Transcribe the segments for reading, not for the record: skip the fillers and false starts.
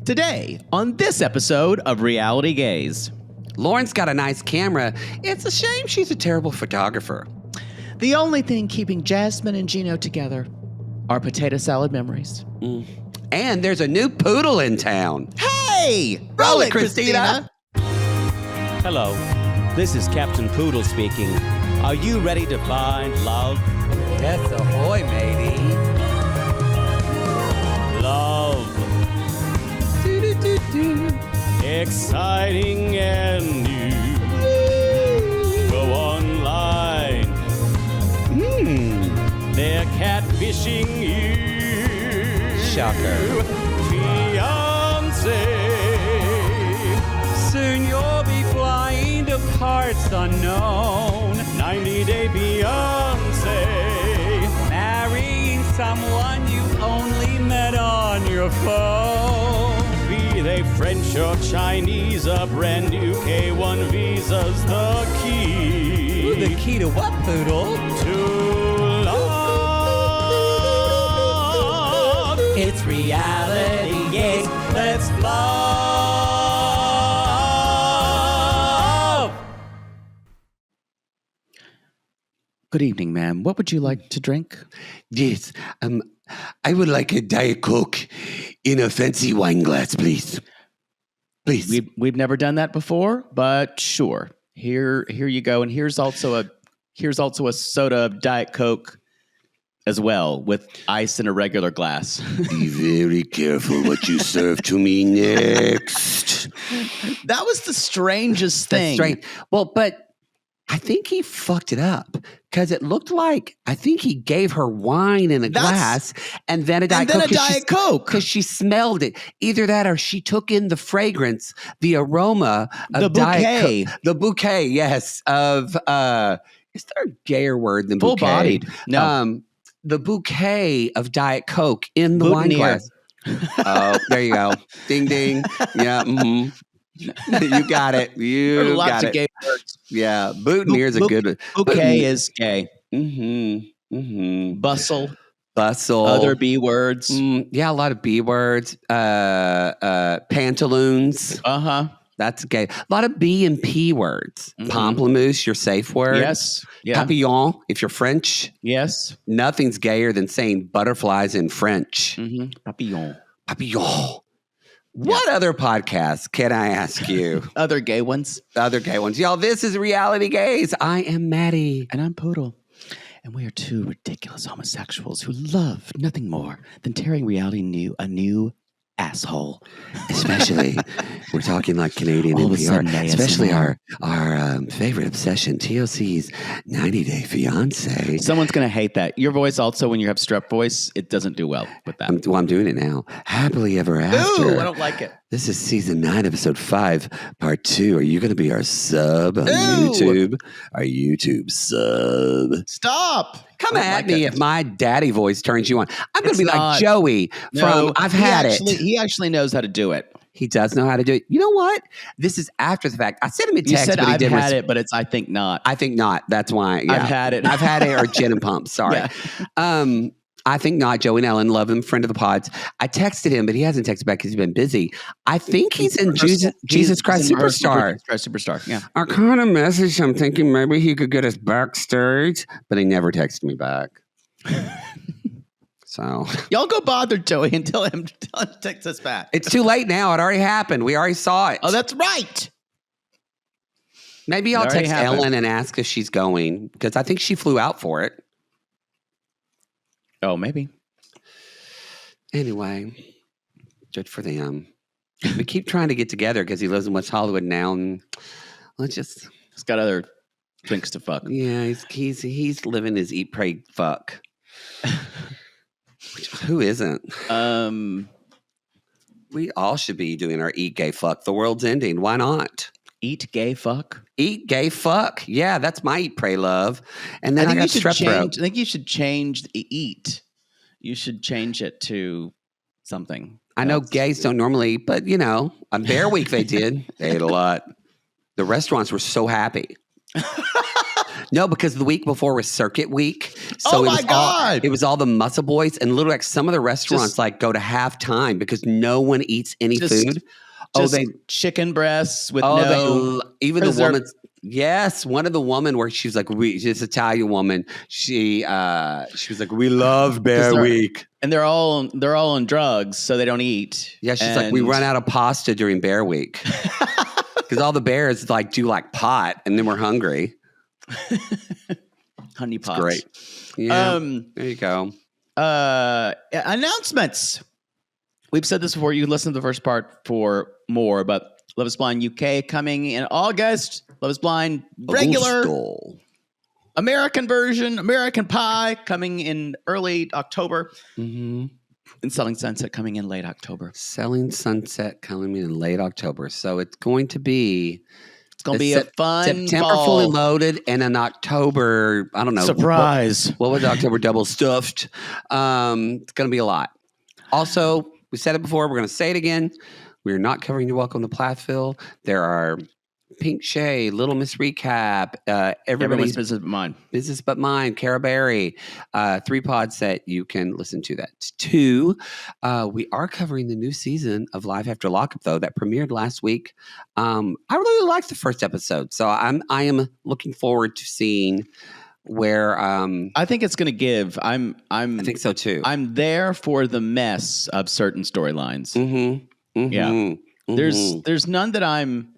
Today, on this episode of RealityGays. Lauren's got a nice camera. It's a shame she's a terrible photographer. The only thing keeping Jasmine and Gino together are potato salad memories. And there's a new poodle in town. Hey! Roll it, Christina! Hello, this is Captain Poodle speaking. Are you ready to find love? Yes, ahoy, matey. Love. Exciting and new. Go online. They're catfishing you. Shocker. Fiance. Soon you'll be flying to parts unknown, 90-day Fiance. marrying someone you only met on your phone. Be they French or Chinese, a brand new K1 visa's the key. Ooh, the key to what, Poodle? To love. It's reality, gays. Let's love. Good evening, ma'am. What would you like to drink? Yes, I would like a Diet Coke in a fancy wine glass, please. Please. We've never done that before, but sure. Here you go. And here's also a soda Diet Coke as well, with ice in a regular glass. Be very careful what you serve to me next. That was the strangest thing. That's right. Well, but I think he fucked it up because it looked like I think he gave her wine in a glass and then a Diet Coke. Because she smelled it. Either that or she took in the fragrance, the aroma of The Diet bouquet. Coke. The bouquet, yes. Is there a gayer word than bouquet? Full-bodied. No. The bouquet of Diet Coke in the wine Boutonniere. glass. Oh, there you go. Ding, ding. Yeah. You got it. There are You lots got of it. gay words. Yeah, boutonniere's a good one. Bouquet is gay. Bustle. Other B words. Yeah, a lot of B words. Pantaloons. Uh-huh. That's gay. A lot of B and P words. Pamplemousse, your safe word. Yes. Yeah. Papillon, if you're French. Yes. Nothing's gayer than saying butterflies in French. Papillon. Papillon. What other podcast can I ask you? Other gay ones. Other gay ones. Y'all, this is Reality Gays. I am Maddie. And I'm Poodle. And we are two ridiculous homosexuals who love nothing more than tearing reality a new asshole. Especially, we're talking like Canadian All of a sudden, NPR. ASMR. Especially our favorite obsession, TLC's 90-Day Fiance. Someone's going to hate that. Your voice also, when you have strep voice, it doesn't do well with that. I'm doing it now. Happily Ever After. Ooh, I don't like it. This is season 9, episode 5, part 2. Are you going to be our sub on Ooh. YouTube? Our YouTube sub. Stop. Come I don't at like me it. if my daddy voice turns you on. I'm going to be It's like not. Joey from I've Had It. He actually knows how to do it. He does know how to do it. You know what? This is after the fact. I sent him a You text, said but he I've didn't had it, but it's I think not. I think not. That's why. Yeah. I've had it. I've had it or gin and pump. Sorry. Yeah. I think not. Joey and Ellen, love him, friend of the pods. I texted him, but he hasn't texted back because he's been busy. I think he's in Jesus Christ Superstar. Superstar, yeah. I kind of messaged him thinking maybe he could get us backstage, but he never texted me back. So Y'all go bother Joey and tell him to text us back. it's too late now. It already happened. We already saw it. Oh, that's right. Maybe I'll It already text happened. Ellen and ask if she's going because I think she flew out for it. Oh, maybe. Anyway, good for them. We keep trying to get together because he lives in West Hollywood now, and let's just He's got other drinks to fuck. yeah, he's living his eat, pray, fuck. Who isn't? We all should be doing our eat, gay, fuck. The world's ending. Why not? Eat, gay, fuck. Eat, gay, fuck. Yeah, that's my eat, pray, love. And then I got strep throat. I think you should change the eat. You should change it to something. I know else. gays don't normally eat, but you know, on Bear Week they did. They ate a lot. The restaurants were so happy. No, because the week before was Circuit Week. So Oh my God! It was all the muscle boys, and literally, like some of the restaurants go to halftime because no one eats any food. They chicken breasts with even the woman. Yes, one of the woman where she was like, this Italian woman. She was like, we love Bear Week, and they're all on drugs, so they don't eat. Yeah, she's like, we run out of pasta during Bear Week because all the bears do pot, and then we're hungry. Honey pots, great. Yeah, there you go. Announcements. We've said this before. You can listen to the first part for more, but Love is Blind UK coming in August. Love is Blind regular American version, American Pie coming in early October. Mm-hmm. And Selling Sunset coming in late October. Selling Sunset coming in late October. So it's going to be a fun September fall. Fully Loaded and an October, I don't know. Surprise. What was October double stuffed? It's going to be a lot. Also, we said it before. We're going to say it again. We're not covering Your Welcome to Plathville. There are Pink Shade, Little Miss Recap, Everybody's Business But Mine. Business But Mine, Cara Berry, 3 pods that you can listen to that. 2, we are covering the new season of Live After Lockup, though, that premiered last week. I really liked the first episode, so I am looking forward to seeing where I think it's going to give. I think so too. I'm there for the mess of certain storylines. Mm-hmm. Mm-hmm. Yeah. Mm-hmm. There's none that I'm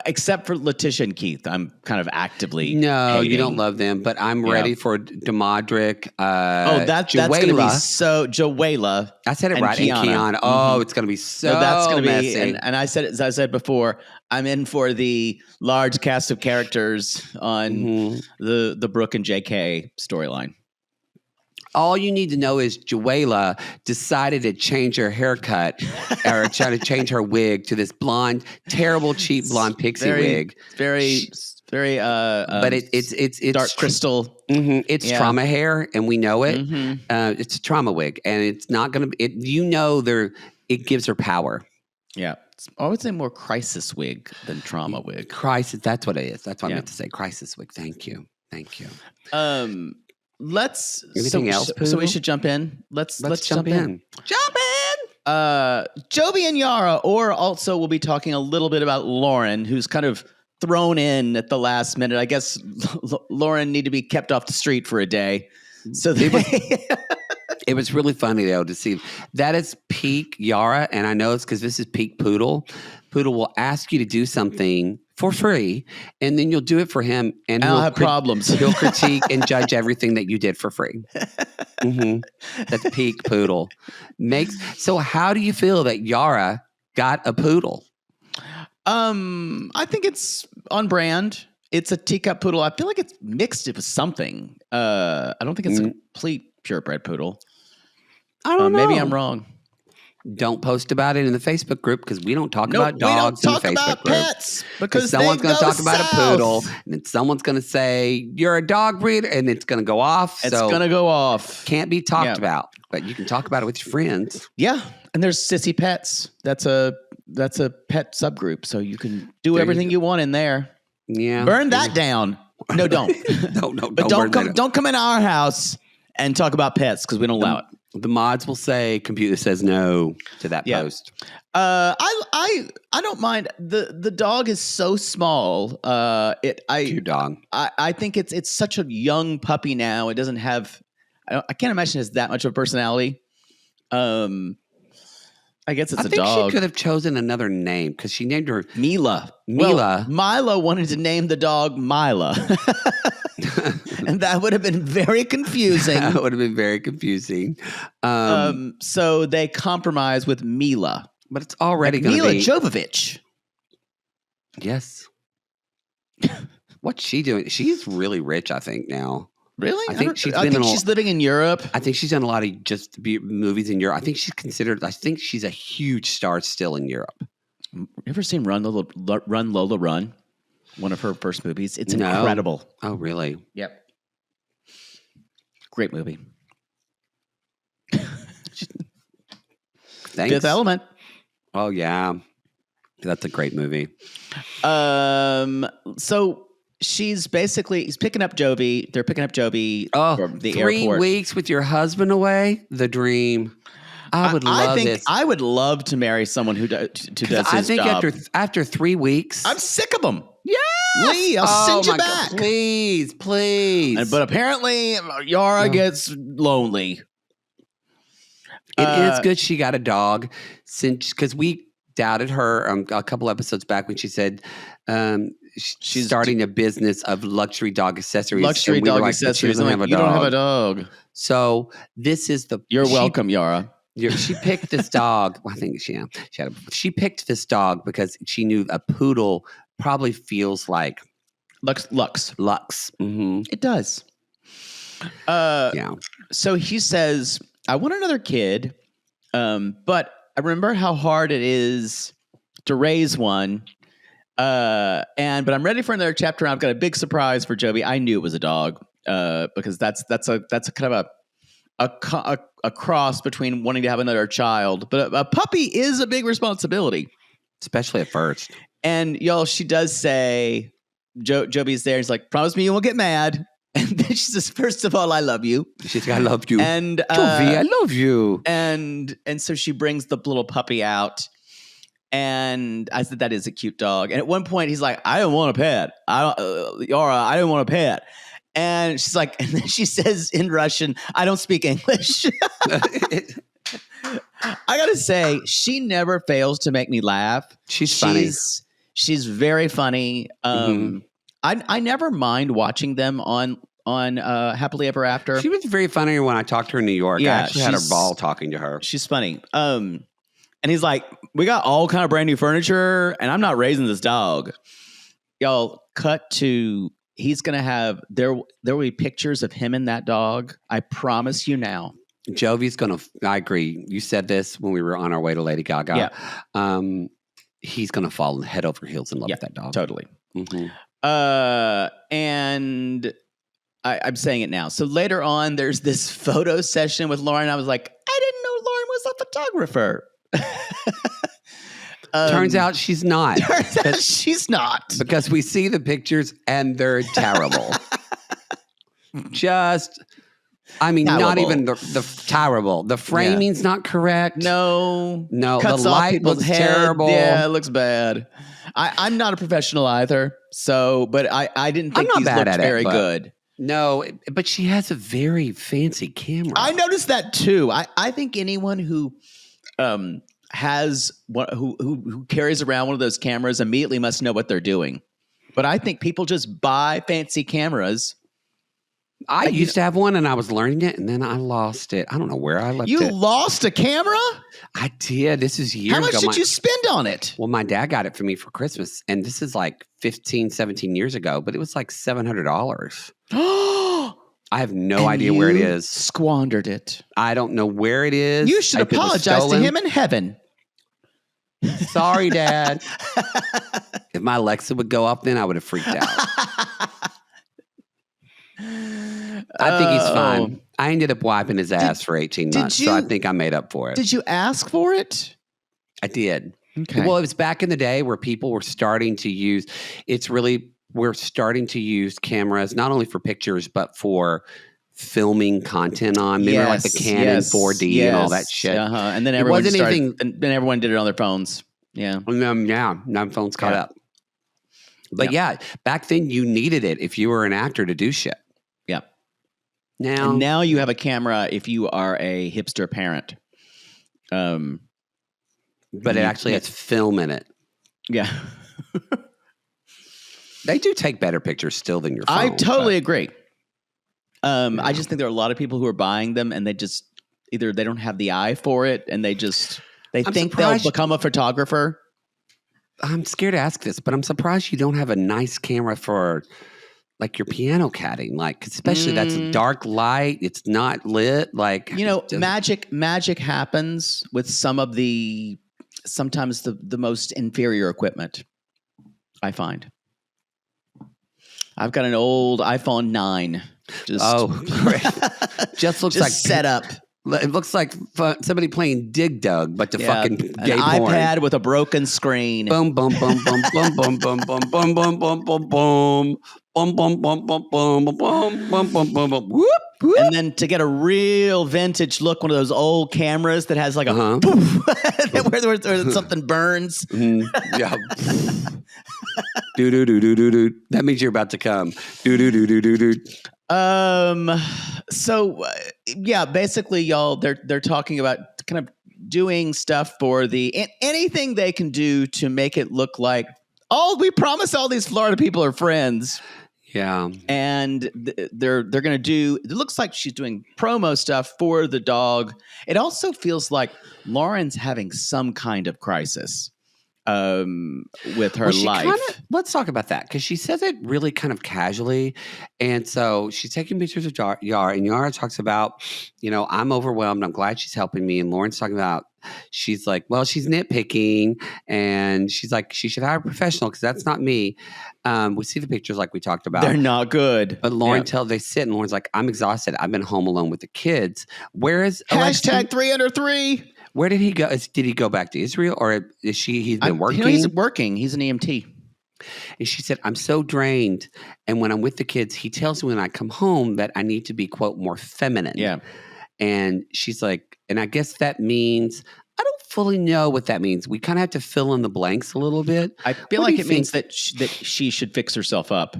except for Letitia and Keith. I'm kind of actively hating. You don't love them, but I'm ready for Demadric. That's going to be so Joella. I said it right. Kiana. And Kiana. Oh, it's going to be so that's going to messy. be. And I said, as I said before, I'm in for the large cast of characters on the Brooke and JK storyline. All you need to know is Joella decided to change her haircut or try to change her wig to this blonde, terrible, cheap blonde pixie wig. Very, but it's dark crystal. It's trauma hair, and we know it. It's a trauma wig, and it's not going to. It gives her power. Yeah, I would say more crisis wig than trauma wig. Crisis. That's what it is. That's what I meant to say. Crisis wig. Thank you. Let's. Anything else? So we should jump in. Let's jump in. Jump in. Jovi and Yara, or also we'll be talking a little bit about Loren, who's kind of thrown in at the last minute. I guess Loren need to be kept off the street for a day. So it was really funny though to see that is peak Yara, and I know it's because this is peak Poodle. Poodle will ask you to do something for free, and then you'll do it for him, and I'll have problems. He'll critique and judge everything that you did for free. That's peak Poodle. So how do you feel that Yara got a Poodle? I think it's on brand. It's a teacup poodle. I feel like it's mixed with something. I don't think it's a complete purebred poodle. I don't know. Maybe I'm wrong. Don't post about it in the Facebook group because we don't talk about dogs in the Facebook about group. Pets because someone's going to talk about a poodle, and then someone's going to say you're a dog breeder, and it's going to go off. It's going to go off. Can't be talked about, but you can talk about it with your friends. Yeah, and there's Sissy Pets. That's a pet subgroup, so you can do everything you want in there. Yeah, burn that down. No, don't. But don't come in our house and talk about pets because we don't allow it. The mods will say computer says no to that post. I don't mind. The dog is so small. Cute dog. I think it's such a young puppy now. It doesn't have. I can't imagine it has that much of a personality. I guess it's a dog. I think she could have chosen another name because she named her Mila. Well, Milo wanted to name the dog Mila. And that would have been very confusing. That would have been very confusing. So they compromise with Mila. But it's already going to be... Mila Jovovich. Yes. What's she doing? She's really rich, I think, now. Really? I think she's living in Europe. I think she's done a lot of movies in Europe. I think she's a huge star still in Europe. You ever seen Run Lola Run? One of her first movies. It's incredible. Oh, really? Yep. Great movie. Thanks. Fifth Element. Oh, yeah. That's a great movie. So he's picking up Jovi. They're picking up Jovi from the 3 airport. 3 weeks with your husband away? The dream. I would love this. I would love to marry someone who does his job. After 3 weeks. I'm sick of them. Yes! Lee, I'll send you back. God, please. But apparently, Yara gets lonely. It is good she got a dog, because we doubted her a couple episodes back when she said she's starting a business of luxury dog accessories. Luxury dog accessories. You don't have a dog. So this is You're welcome, Yara. She picked this dog. Well, I think she picked this dog because she knew a poodle probably feels like Lux. Mm-hmm. It does. Yeah. So he says, I want another kid, but I remember how hard it is to raise one. But I'm ready for another chapter. I've got a big surprise for Jovi. I knew it was a dog, because that's a kind of a cross between wanting to have another child. But a puppy is a big responsibility, especially at first. And y'all, she does say, Jovi's there. He's like, promise me you won't get mad. And then she says, first of all, I love you. She's like, I love you. And Jovi, I love you. And so she brings the little puppy out. And I said, that is a cute dog. And at one point, he's like, I don't want a pet. Yara, I don't want a pet. And she's like, and then she says in Russian, I don't speak English. I got to say, she never fails to make me laugh. She's funny. She's very funny. I never mind watching them on Happily Ever After. She was very funny when I talked to her in New York. Yeah, I actually had a ball talking to her. She's funny. And he's like, we got all kind of brand new furniture, and I'm not raising this dog. Y'all, cut to, he's going to have, there will be pictures of him and that dog. I promise you now. Jovi's going to, I agree. You said this when we were on our way to Lady Gaga. Yeah. He's going to fall head over heels in love with that dog. Totally. Mm-hmm. And I'm saying it now. So later on, there's this photo session with Loren. I was like, I didn't know Loren was a photographer. Turns out she's not. She's not. Because we see the pictures and they're terrible. Terrible. Not even the terrible. The framing's not correct. No. Cuts the light looks terrible. Yeah, it looks bad. I'm not a professional either. So, but I didn't think these looked very good. No, but she has a very fancy camera. I noticed that too. I think anyone who who carries around one of those cameras immediately must know what they're doing. But I think people just buy fancy cameras. I used to have one and I was learning it and then I lost it. I don't know where I left it. You lost a camera? I did. This is years ago. How much did you spend on it? Well, my dad got it for me for Christmas. And this is like 15, 17 years ago, but it was like $700. I have no idea where it is. Squandered it. I don't know where it is. You should apologize to him in heaven. Sorry, Dad. If my Alexa would go up, then I would have freaked out. I think he's fine. I ended up wiping his ass for 18 months, so I think I made up for it. Did you ask for it? I did. Okay. Well, it was back in the day where people were starting to use, we're starting to use cameras, not only for pictures, but for filming content on. Remember like the Canon 4D and all that shit. And then everyone then everyone did it on their phones. Yeah. Now phones caught up. But back then you needed it if you were an actor to do shit. Yeah. Now you have a camera if you are a hipster parent. But it actually has film in it. Yeah. They do take better pictures still than your phone. I totally agree. I just think there are a lot of people who are buying them and they just either they don't have the eye for it and they think they'll become a photographer. I'm scared to ask this, but I'm surprised you don't have a nice camera for like your piano caddying, like especially that's a dark light. It's not lit. Like magic happens with sometimes the most inferior equipment. I find. I've got an old iPhone 9. Just looks like set up. It looks like somebody playing Dig Dug, but fucking gay porn. An iPad with a broken screen. Boom, boom, boom, boom, boom, boom, boom, boom, boom, boom, boom, boom, boom. Bum, bum, bum, bum, bum, bum, bum, bum, bum, bum, bum, whoop, whoop. And then to get a real vintage look, one of those old cameras that has like a poof, where something burns. Yeah. Do do do do do do. That means you're about to come. Do do do do do do. So yeah, basically, y'all, they're talking about kind of doing stuff for anything they can do to make it look like, we promise all these Florida people are friends. Yeah. And they're going to do, it looks like she's doing promo stuff for the dog. It also feels like Lauren's having some kind of crisis with her life. Let's talk about that, because she says it really kind of casually. And so she's taking pictures of Yara, and Yara talks about, I'm overwhelmed. I'm glad she's helping me. And Lauren's talking about, she's like, well, she's nitpicking, and she's like, she should hire a professional because that's not me. We see the pictures like we talked about. They're not good. But Lauren they sit, and Lauren's like, I'm exhausted. I've been home alone with the kids. Where is Hashtag 303? Where did he go? Did he go back to Israel, or is he's been working? He's working. He's an EMT. And she said, I'm so drained. And when I'm with the kids, he tells me when I come home that I need to be, quote, more feminine. Yeah. And she's like, and I guess that means, I don't fully know what that means. We kind of have to fill in the blanks a little bit. I feel like it means that she should fix herself up.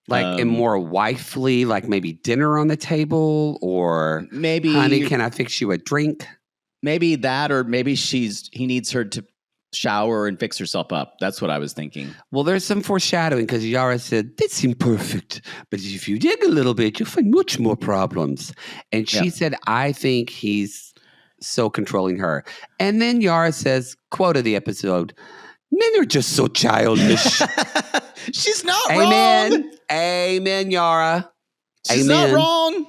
Like, and more wifely, like maybe dinner on the table, or maybe, honey, can I fix you a drink? Maybe that, or maybe he needs her to shower and fix herself up. That's what I was thinking. Well, there's some foreshadowing, because Yara said, they seem perfect, but if you dig a little bit, you'll find much more problems. And she said, I think he's so controlling her. And then Yara says, quote of the episode, men are just so childish. She's not Amen. wrong. Amen, Yara. She's not wrong.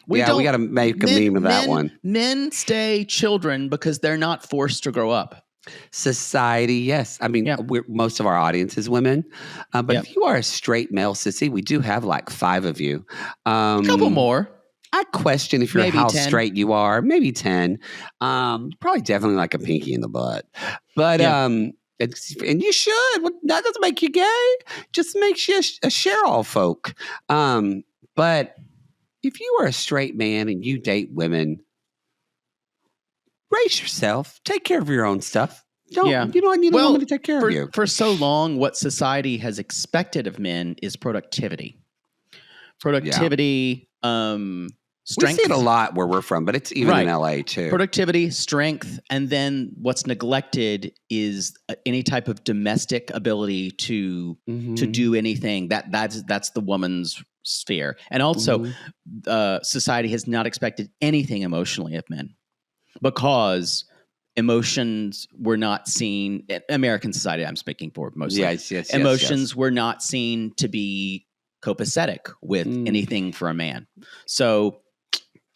We got to make a meme of that one. Men stay children because they're not forced to grow up. Society, yes. I mean, most of our audience is women. But if you are a straight male sissy, we do have like 5 of you. A couple more. I question if you're how 10. Straight you are. Maybe 10. Probably definitely like a pinky in the butt. But and you should. That doesn't make you gay. Just makes you a share-all folk. But if you are a straight man and you date women, raise yourself. Take care of your own stuff. You don't need a woman to take care of you. For so long, what society has expected of men is productivity. Productivity, strength. We see it a lot where we're from, but it's even in LA too. Productivity, strength, and then what's neglected is any type of domestic ability to do anything. That's the woman's sphere. And also, society has not expected anything emotionally of men, because emotions were not seen. American society, I'm speaking for mostly. Yes. Emotions were not seen to be copacetic with anything for a man. So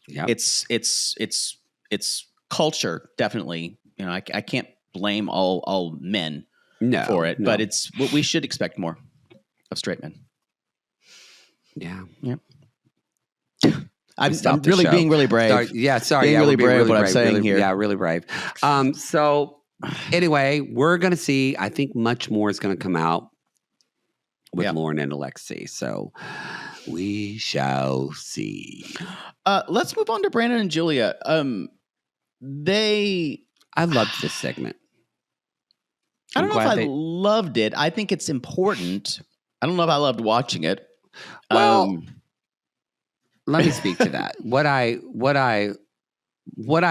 it's culture, definitely. I can't blame all men for it, but it's what we should expect more of straight men. Yeah. I'm really being really brave. Sorry. Being really brave what I'm saying here. Yeah, really brave. So anyway, we're going to see, I think much more is going to come out with Loren and Alexei. So we shall see. Let's move on to Brandon and Julia. I loved this segment. I don't know if I loved it. I think it's important. I don't know if I loved watching it. Well, let me speak to that. What I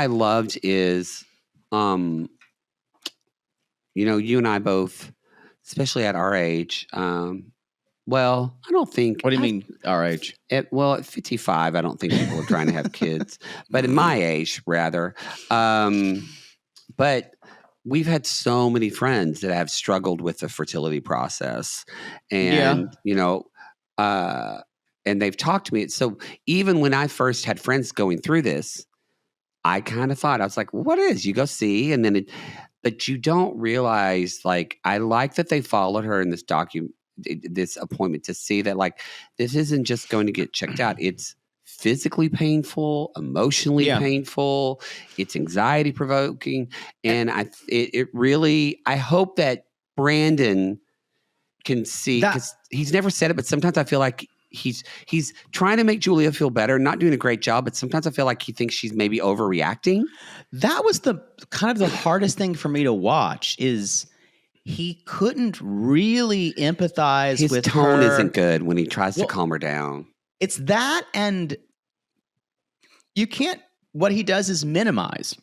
loved is, you and I both, especially at our age. Well, I don't think. What do you mean, our age? At 55, I don't think people are trying to have kids, but in my age, rather. But we've had so many friends that have struggled with the fertility process, and and they've talked to me. So even when I first had friends going through this, I kind of thought, I was like, well, what is? You go see, and then but you don't realize, like, I like that they followed her in this this appointment to see that, like, this isn't just going to get checked out. It's physically painful, emotionally painful. It's anxiety provoking. And I hope that Brandon can see, because he's never said it, but sometimes I feel like he's trying to make Julia feel better, not doing a great job, but sometimes I feel like he thinks she's maybe overreacting. That was the kind of the hardest thing for me to watch is he couldn't really empathize with her. His tone isn't good when he tries to calm her down. It's that, and you can't, what he does is minimize.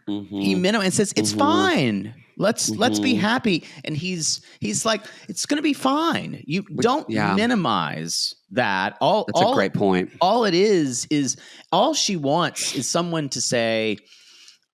He and says, it's fine. Let's be happy. And he's like, it's going to be fine. You don't minimize that. That's a great point. All it is all she wants is someone to say,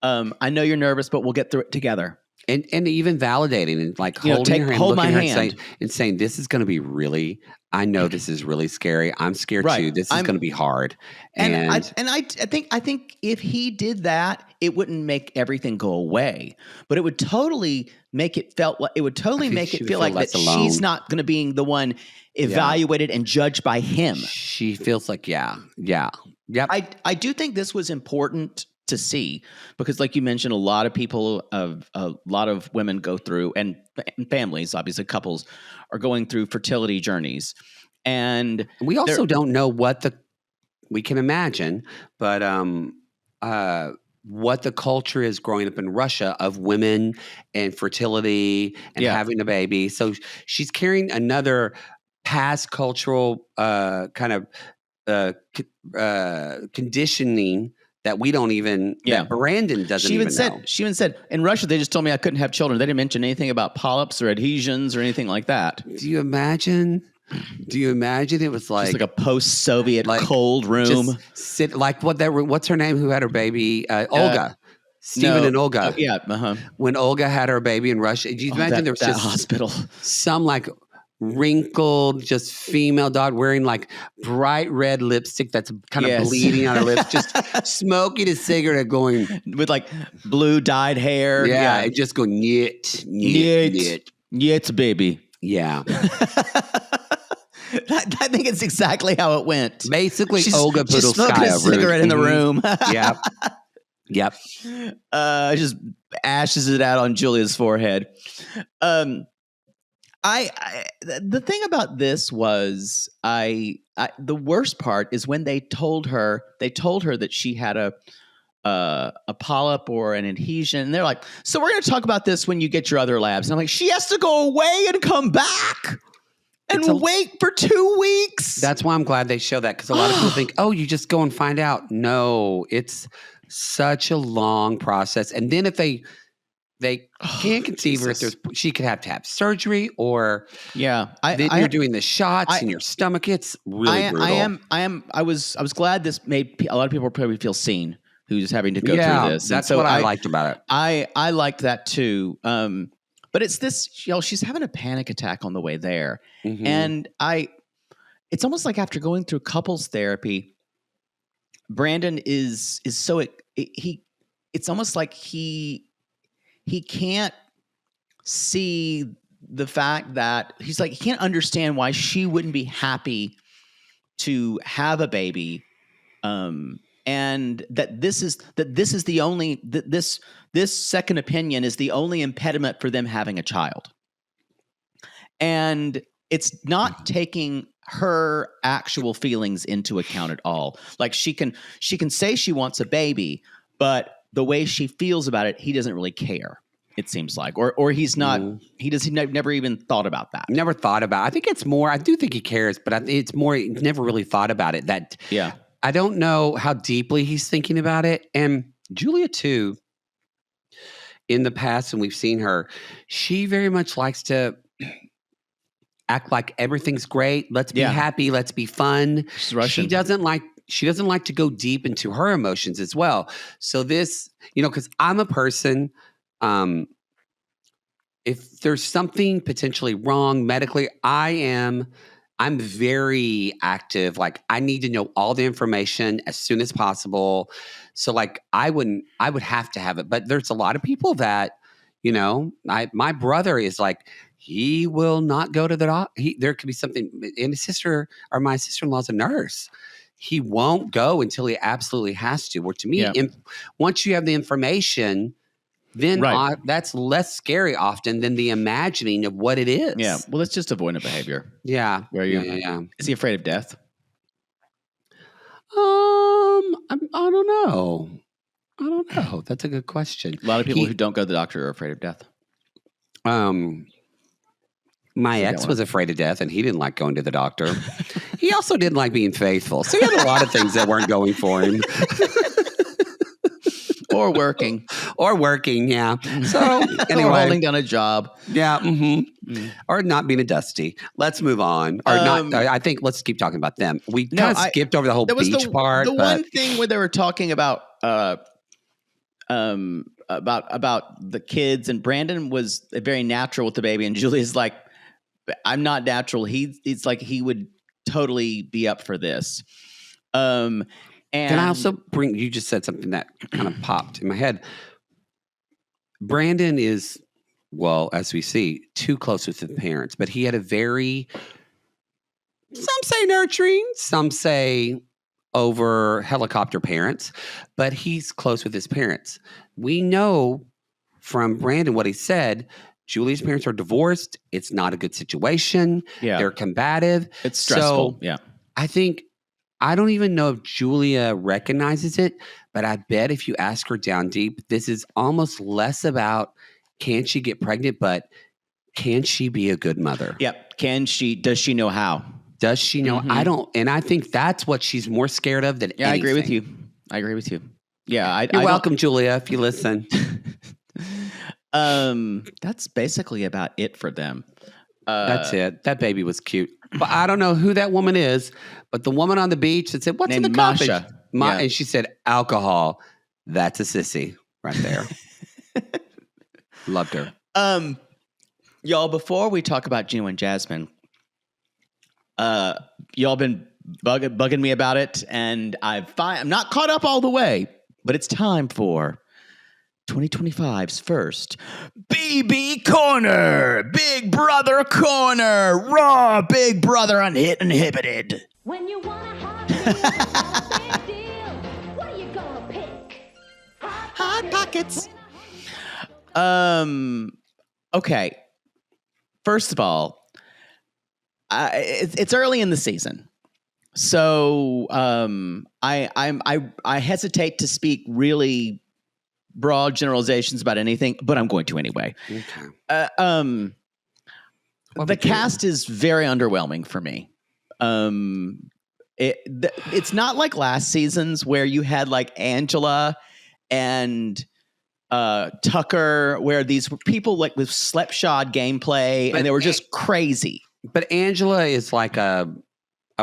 I know you're nervous, but we'll get through it together. And even validating and like holding her hand, hold my hand, and saying, this is going to be really, I know this is really scary. I'm scared too. This is going to be hard. And I think if he did that, it wouldn't make everything go away, but it would totally make it feel like that alone. She's not going to be the one evaluated and judged by him. She feels like, yep. I do think this was important to see, because like you mentioned, a lot of women go through, and families, obviously couples, are going through fertility journeys. And we also don't know we can imagine, but what the culture is growing up in Russia of women and fertility and having a baby. So she's carrying another past cultural kind of conditioning that we don't even, that Brandon doesn't even know. She even said, in Russia, they just told me I couldn't have children. They didn't mention anything about polyps or adhesions or anything like that. Do you imagine it was like... Just like a post-Soviet cold room. What's her name who had her baby? Olga. Stephen and Olga. When Olga had her baby in Russia, do you imagine there was that just hospital. Some like wrinkled, just female dog wearing like bright red lipstick that's kind of bleeding on her lips, just smoking a cigarette, going with like blue dyed hair. And just going nyet, baby. Yeah. I think it's exactly how it went. Basically, Olga put a cigarette in the room. Yep. Just ashes it out on Julia's forehead. The thing about this was the worst part is when they told her that she had a polyp or an adhesion, and they're like, so we're going to talk about this when you get your other labs. And I'm like, she has to go away and come back and wait for 2 weeks. That's why I'm glad they show that, because a lot of people think, oh, you just go and find out. No, it's such a long process. And then if they can't conceive her, she could have to have surgery, or you're doing the shots in your stomach. It's really brutal. I was glad this made a lot of people probably feel seen who's having to go through this. That's what I liked about it. I liked that too. But it's this, she's having a panic attack on the way there. Mm-hmm. And it's almost like after going through couples therapy, Brandon is so, it's almost like he can't see the fact that he can't understand why she wouldn't be happy to have a baby. And that this is the only, this second opinion is the only impediment for them having a child. And it's not taking her actual feelings into account at all. Like she can say she wants a baby, but the way she feels about it, he doesn't really care. It seems like, or he's not. He never even thought about that. Never thought about it. I think it's more. I do think he cares, but it's more. He never really thought about it. I don't know how deeply he's thinking about it. And Julia too. In the past, and we've seen her, she very much likes to act like everything's great. Let's be happy. Let's be fun. She's Russian. She doesn't like to go deep into her emotions as well. So this, because I'm a person, if there's something potentially wrong medically, I'm very active. Like I need to know all the information as soon as possible. So like I would have to have it. But there's a lot of people that, my brother is like, he will not go to the doctor. There could be something, and my sister-in-law's a nurse. He won't go until he absolutely has to. Or to me, once you have the information, then that's less scary often than the imagining of what it is. Yeah. Well, it's just avoidant behavior. Yeah. Where is he afraid of death? I don't know. That's a good question. A lot of people who don't go to the doctor are afraid of death. My ex was afraid of death, and he didn't like going to the doctor. He also didn't like being faithful. So he had a lot of things that weren't going for him. Or working. Yeah. So anyway. Or holding down a job. Yeah. Mm-hmm. Or not being a dusty. Let's move on. Or I think let's keep talking about them. We kind of skipped over the whole beach part. One thing where they were talking about the kids, and Brandon was very natural with the baby, and Julia's like, I'm not natural. It's like he would totally be up for this. And can I also bring? You just said something that kind of popped in my head. Brandon is, well, as we see, too close with the parents, but he had a very, some say nurturing, some say over helicopter parents, but he's close with his parents. We know from Brandon what he said. Julie's parents are divorced. It's not a good situation. Yeah. They're combative. It's stressful. So yeah. I don't even know if Julia recognizes it, but I bet if you ask her down deep, this is almost less about can she get pregnant, but can she be a good mother? Yep. Does she know how? Does she know? Mm-hmm. I think that's what she's more scared of than anything. I agree with you. Yeah. You're welcome, Julia, if you listen. That's basically about it for them. That's it. That baby was cute. But I don't know who that woman is, but the woman on the beach that said, what's in the cup? And she said, alcohol. That's a sissy right there. Loved her. Y'all, before we talk about Gino and Jasmine, y'all been bugging me about it, and I'm not caught up all the way, but it's time for 2025's first BB Corner, Big Brother Corner, Raw Big Brother Uninhibited. When you want a hot deal, what are you gonna pick? Hot Pockets. Okay. First of all, it's early in the season, so I hesitate to speak really broad generalizations about anything, but I'm going to anyway. Okay. The cast is very underwhelming for me. It's not like last season's where you had like Angela and Tucker, where these people like with slapshod gameplay, and they were just crazy. But Angela is like a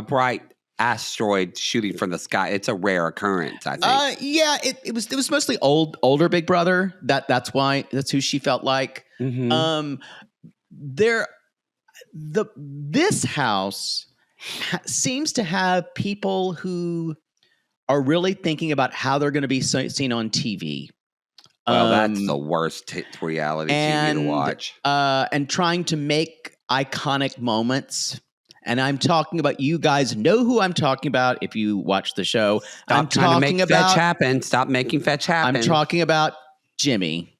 bright asteroid shooting from the sky. It's a rare occurrence, I think. Yeah, it was mostly older Big Brother. That's who she felt like. Mm-hmm. This house seems to have people who are really thinking about how they're going to be seen on TV. Well, that's the worst reality TV to watch. And trying to make iconic moments. And I'm talking about, you guys know who I'm talking about if you watch the show. Stop trying to make fetch happen. Stop making fetch happen. I'm talking about Jimmy,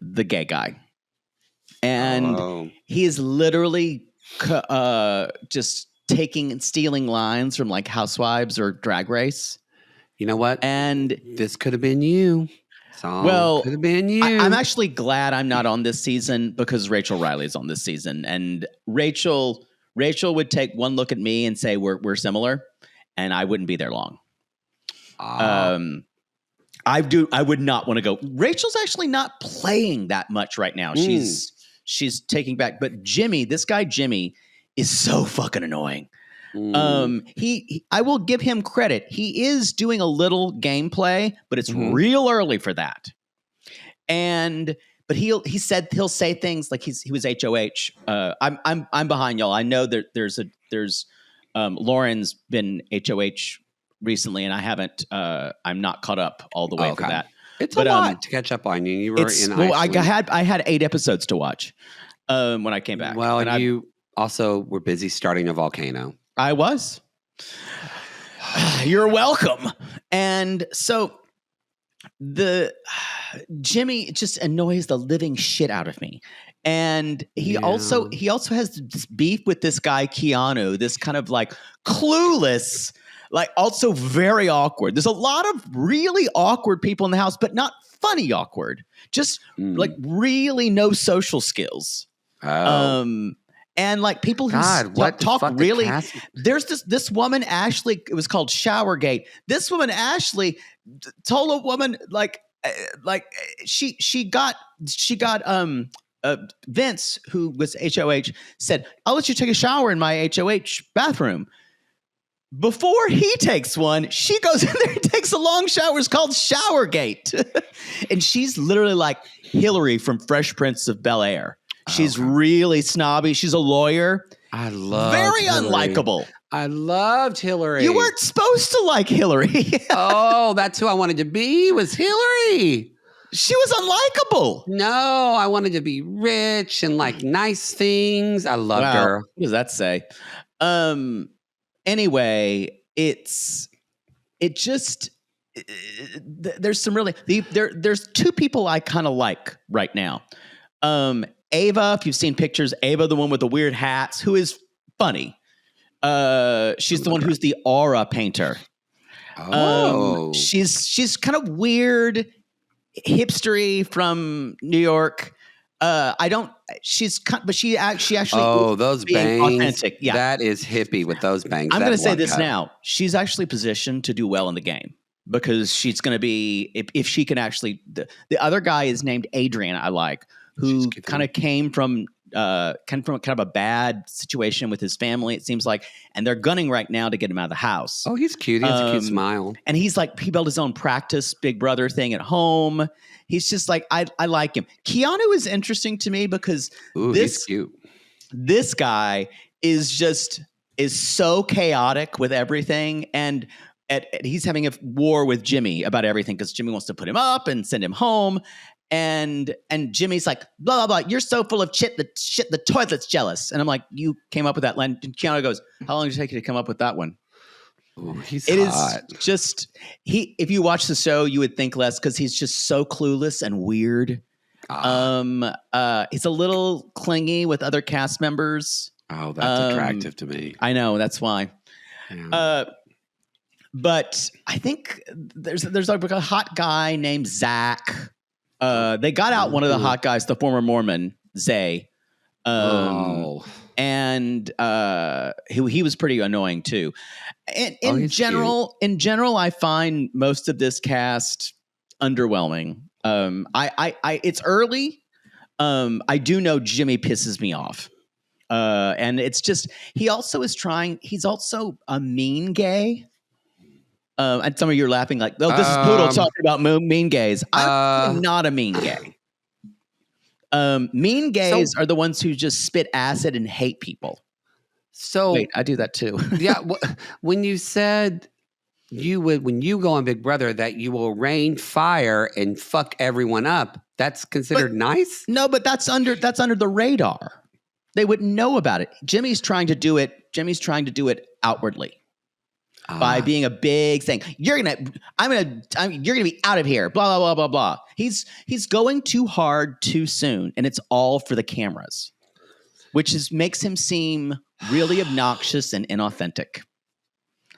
the gay guy. And he is literally just taking and stealing lines from like Housewives or Drag Race. You know what? And this could have been you. Could have been you. I'm actually glad I'm not on this season because Rachel Riley's on this season. And Rachel would take one look at me and say we're similar, and I wouldn't be there long. I would not want to go. Rachel's actually not playing that much right now. She's taking back. But Jimmy, this guy Jimmy, is so fucking annoying. I will give him credit. He is doing a little gameplay, but it's real early for that. But he said he'll say things like he was HOH. I'm behind y'all. I know that there's Loren's been HOH recently, and I haven't. I'm not caught up all the way for that. It's a lot to catch up on. You were in. Well, I had 8 episodes to watch when I came back. Well, and you also were busy starting a volcano. I was. You're welcome. And so Jimmy just annoys the living shit out of me. And he also has this beef with this guy Keanu, this kind of like clueless, like also very awkward. There's a lot of really awkward people in the house, but not funny awkward. Just like really no social skills. And like people who talk really. There's this woman Ashley. It was called Showergate. This woman Ashley told a woman like she got Vince, who was HOH, said, "I'll let you take a shower in my HOH bathroom." Before he takes one, she goes in there and takes a long shower. It's called Showergate. And she's literally like Hillary from Fresh Prince of Bel-Air. She's really snobby. She's a lawyer. I love very Hillary. Unlikable. I loved Hillary. You weren't supposed to like Hillary. Oh, that's who I wanted to be, was Hillary. She was unlikable. No, I wanted to be rich and like nice things. I loved her. What does that say? Anyway, there's some really there's two people I kind of like right now. Ava, if you've seen pictures, Ava, the one with the weird hats, who is funny. She's the one who's the aura painter. She's kind of weird, hipstery from New York. She actually. Oh, those bangs! Authentic. Yeah, that is hippie with those bangs. I'm going to say this now: she's actually positioned to do well in the game because she's going to be if she can actually. The other guy is named Adrian. I like who kind of came from kind of a bad situation with his family. It seems like, and they're gunning right now to get him out of the house. Oh, he's cute. He has a cute smile, and he built his own practice Big Brother thing at home. He's just like, I like him. Keanu is interesting to me because he's cute. This guy is so chaotic with everything. And he's having a war with Jimmy about everything because Jimmy wants to put him up and send him home. And Jimmy's like, blah, blah, blah. You're so full of shit, the toilet's jealous. And I'm like, you came up with that line. And Keanu goes, how long did it take you to come up with that one? Ooh, he's hot. Is just if you watch the show, you would think less because he's just so clueless and weird. He's a little clingy with other cast members. Oh, that's attractive to me. I know, that's why. Yeah. But I think there's like a hot guy named Zach. They got out one of the hot guys, the former Mormon, Zay. And he was pretty annoying too. And in general, I find most of this cast underwhelming. It's early. I do know Jimmy pisses me off. And it's just he's also a mean gay. And some of you are laughing like, oh, this is Poodle talking about mean gays. I'm not a mean gay. Mean gays are the ones who just spit acid and hate people. So wait, I do that too. Yeah. When you said when you go on Big Brother, that you will rain fire and fuck everyone up, that's considered nice? No, but that's under the radar. They wouldn't know about it. Jimmy's trying to do it outwardly. By being a big thing. You're gonna be out of here. Blah, blah, blah, blah, blah. He's going too hard too soon, and it's all for the cameras, which makes him seem really obnoxious and inauthentic.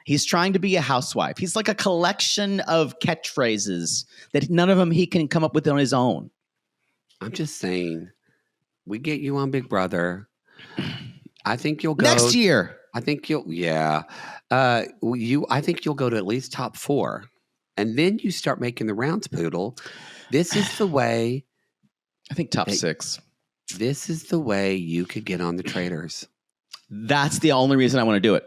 He's trying to be a housewife. He's like a collection of catchphrases that none of them he can come up with on his own. I'm just saying, we get you on Big Brother. I think you'll go next year. I think I think you'll go to at least top 4. And then you start making the rounds, Poodle. This is the way. I think top 6. This is the way you could get on the Traitors. That's the only reason I want to do it.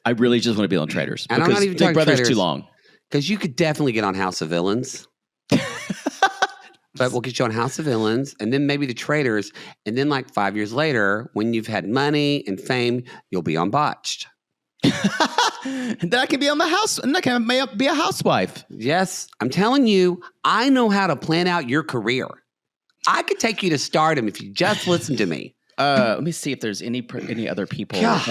I really just want to be on Traitors. And I'm not even talking Big Brother's Traitors, too long. Because you could definitely get on House of Villains. But we'll get you on House of Villains and then maybe the Traitors. And then like 5 years later, when you've had money and fame, you'll be on Botched. And then I can be on the house, and I can be a housewife. Yes, I'm telling you, I know how to plan out your career. I could take you to stardom if you just listen to me. Let me see if there's any other people. There's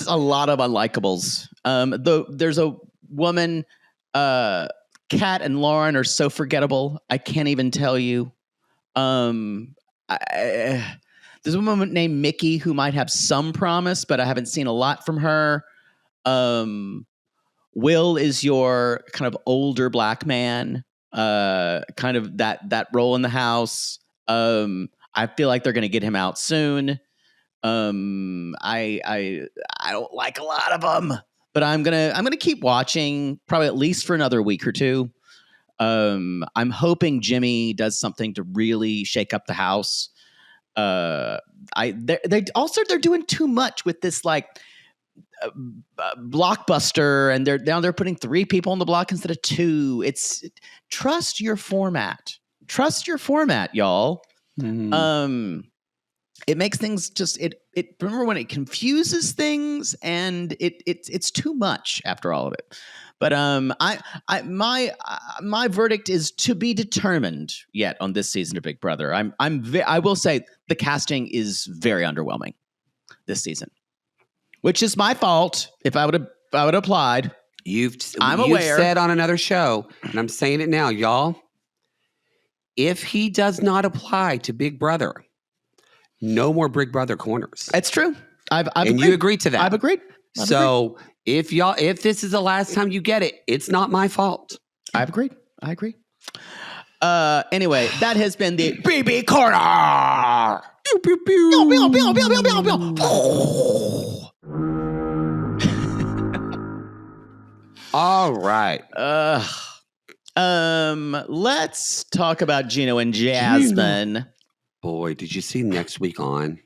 a lot of unlikables. There's a woman Kat and Loren are so forgettable. I can't even tell you. There's a woman named Mickey who might have some promise, but I haven't seen a lot from her. Will is your kind of older black man, kind of that role in the house. I feel like they're going to get him out soon. I don't like a lot of them, but I'm gonna keep watching probably at least for another week or two. I'm hoping Jimmy does something to really shake up the house. They're doing too much with this like blockbuster, and they're putting 3 people on the block instead of 2. It's trust your format, y'all. Mm-hmm. It makes things just it remember when it confuses things, and it's too much after all of it. But my verdict is to be determined yet on this season of Big Brother. I will say the casting is very underwhelming this season, which is my fault. If I would have applied, You've aware. Said on another show, and I'm saying it now, y'all. If he does not apply to Big Brother, no more Big Brother corners. It's true. I've and agreed. You agreed to that. I've agreed. So if this is the last time you get it, it's not my fault. I've agreed. I agree. Anyway, that has been the BB Corner. Pew, pew, pew. Pew, pew, pew, pew, pew, pew, pew. All right. Let's talk about Gino and Jasmine. Boy, did you see next week on?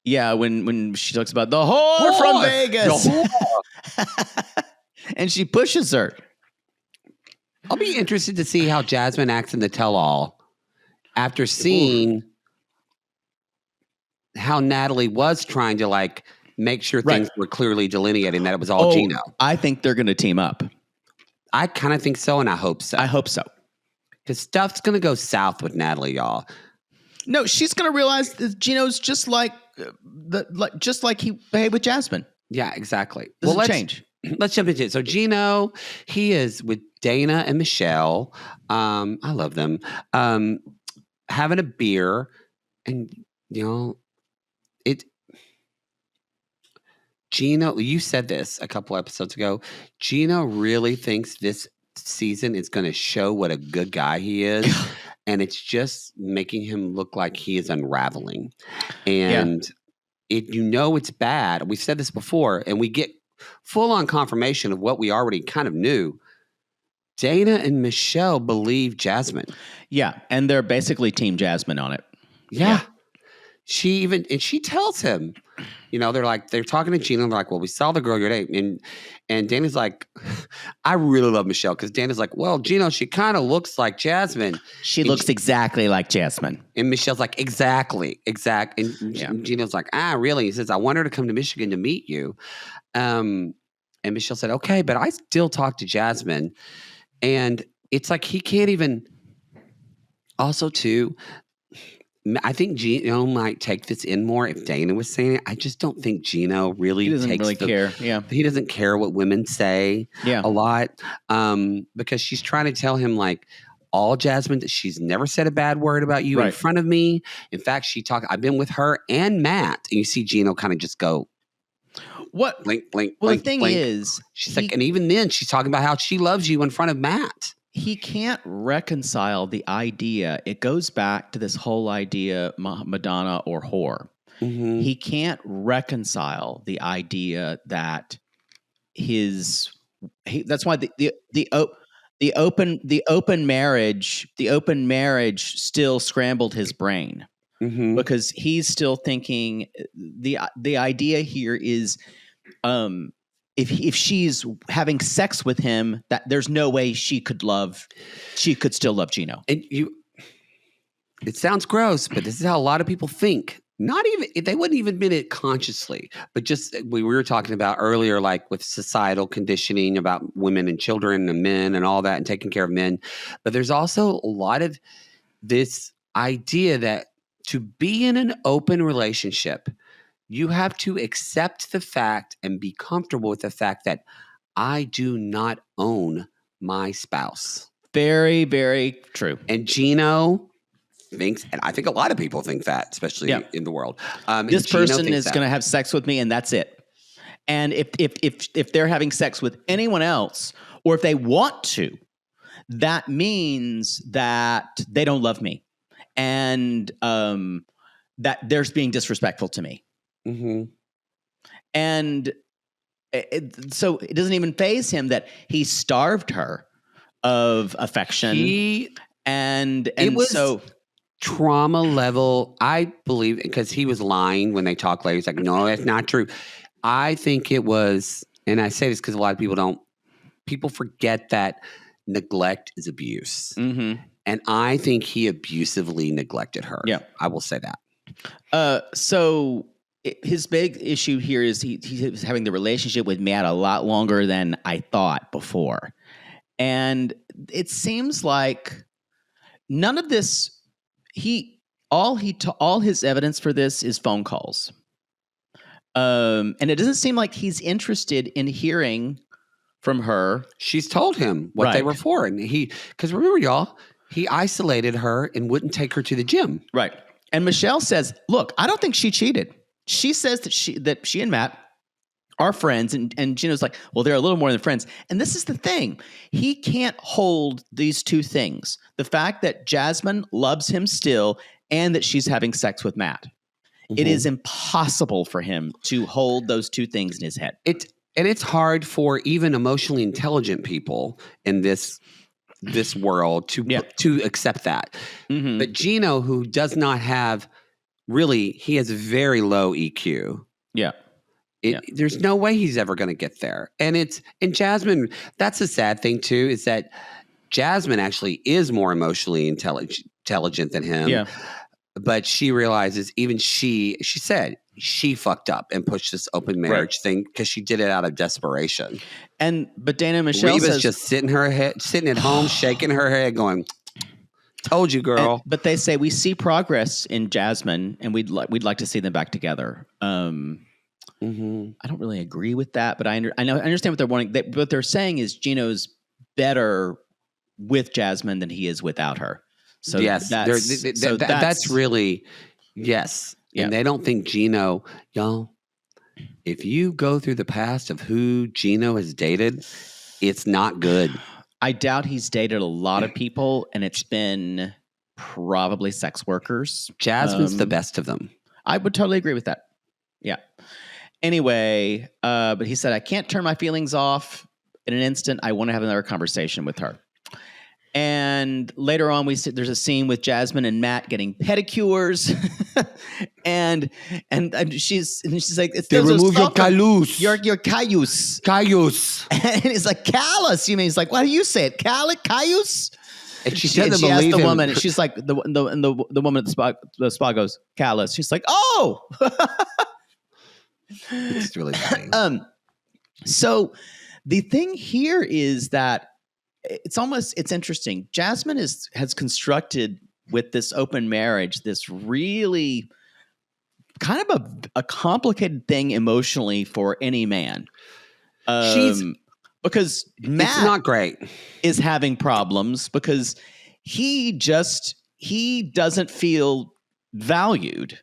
Yeah, when she talks about the whore from Vegas. And she pushes her. I'll be interested to see how Jasmine acts in the tell-all after seeing how Natalie was trying to like make sure things were clearly delineated and that it was all Gino. I think they're going to team up. I kind of think so, and I hope so. I hope so. Because stuff's going to go south with Natalie, y'all. No, she's going to realize that Gino's just like he behaved with Jasmine. Yeah, exactly. Let's change. Let's jump into it. So Gino, he is with Dana and Michelle. I love them. Having a beer, and Gino, you said this a couple episodes ago. Gino really thinks this season is going to show what a good guy he is. And it's just making him look like he is unraveling. And it's bad. We've said this before, and we get full-on confirmation of what we already kind of knew. Dana and Michelle believe Jasmine. Yeah, and they're basically Team Jasmine on it. Yeah. She tells him, they're talking to Gino, and they're like, well, we saw the girl you're dating. And Dana's like, I really love Michelle, because Dana's like, well, Gino, she kind of looks like Jasmine. She looks exactly like Jasmine. And Michelle's like, exactly. And Gino's like, really? He says, I want her to come to Michigan to meet you. And Michelle said, okay, but I still talk to Jasmine. And it's like he can't even. Also, too, I think Gino might take this in more if Dana was saying it. I just don't think Gino really care. Yeah. He doesn't care what women say a lot, because she's trying to tell him like all Jasmine, that she's never said a bad word about you in front of me. In fact, I've been with her and Matt, and you see Gino kind of just go, what? Blink, blink, well, blink, the thing blink. is, she's like, and even then she's talking about how she loves you in front of Matt. He can't reconcile the idea. It goes back to this whole idea, Madonna or whore. Mm-hmm. He can't reconcile the idea that that's why the open marriage still scrambled his brain, because he's still thinking the idea here is, if she's having sex with him, that there's no way she could still love Gino. And it sounds gross, but this is how a lot of people think. Not even, they wouldn't even admit it consciously, but just we were talking about earlier, like with societal conditioning about women and children and men and all that, and taking care of men. But there's also a lot of this idea that to be in an open relationship, you have to accept the fact and be comfortable with the fact that I do not own my spouse. Very, very true. And Gino thinks, and I think a lot of people think that, especially in the world. This person is going to have sex with me, and that's it. And if they're having sex with anyone else, or if they want to, that means that they don't love me, and that they're being disrespectful to me. Mm-hmm. And so it doesn't even faze him that he starved her of affection. And it was so trauma level, I believe, because he was lying when they talked later. He's like, no, that's not true. I think it was, and I say this because a lot of people forget that neglect is abuse. Mm-hmm. And I think he abusively neglected her. Yeah. I will say that. So his big issue here is he's having the relationship with Matt a lot longer than I thought before. And it seems like none of this, all his evidence for this is phone calls. And it doesn't seem like he's interested in hearing from her. She's told him what they were for. And because remember, y'all, he isolated her and wouldn't take her to the gym. Right. And Michelle says, look, I don't think she cheated. She says that she and Matt are friends. And Gino's like, well, they're a little more than friends. And this is the thing. He can't hold these two things. The fact that Jasmine loves him still and that she's having sex with Matt. Mm-hmm. It is impossible for him to hold those two things in his head. And it's hard for even emotionally intelligent people in this world to accept that. Mm-hmm. But Gino, who does not have he has very low EQ. Yeah. There's no way he's ever going to get there. And Jasmine, that's a sad thing too, is that Jasmine actually is more emotionally intelligent than him. Yeah. But she realizes she said she fucked up and pushed this open marriage thing because she did it out of desperation. But Dana Michelle Reva's says, just sitting at home, shaking her head, going, "Told you, girl." But they say we see progress in Jasmine, and we'd like to see them back together. Mm-hmm. I don't really agree with that, but I understand what they're wanting. What they're saying is Gino's better with Jasmine than he is without her. So yes, that's really yes. Yeah. And they don't think Gino, y'all. If you go through the past of who Gino has dated, it's not good. I doubt he's dated a lot of people, and it's been probably sex workers. Jasmine's the best of them. I would totally agree with that. Yeah. Anyway, but he said, I can't turn my feelings off in an instant. I want to have another conversation with her. And later on, there's a scene with Jasmine and Matt getting pedicures, and she's like, they remove your callus, your callus, and he's like, callus. You mean? He's like, why do you say it, callus? And she doesn't believe asked the him. woman, and she's like, the woman at the spa goes, callus. She's like, oh, it's really funny. So the thing here is that. It's interesting. Jasmine has constructed with this open marriage this really kind of a complicated thing emotionally for any man. Because Matt it's not great. Is having problems because he doesn't feel valued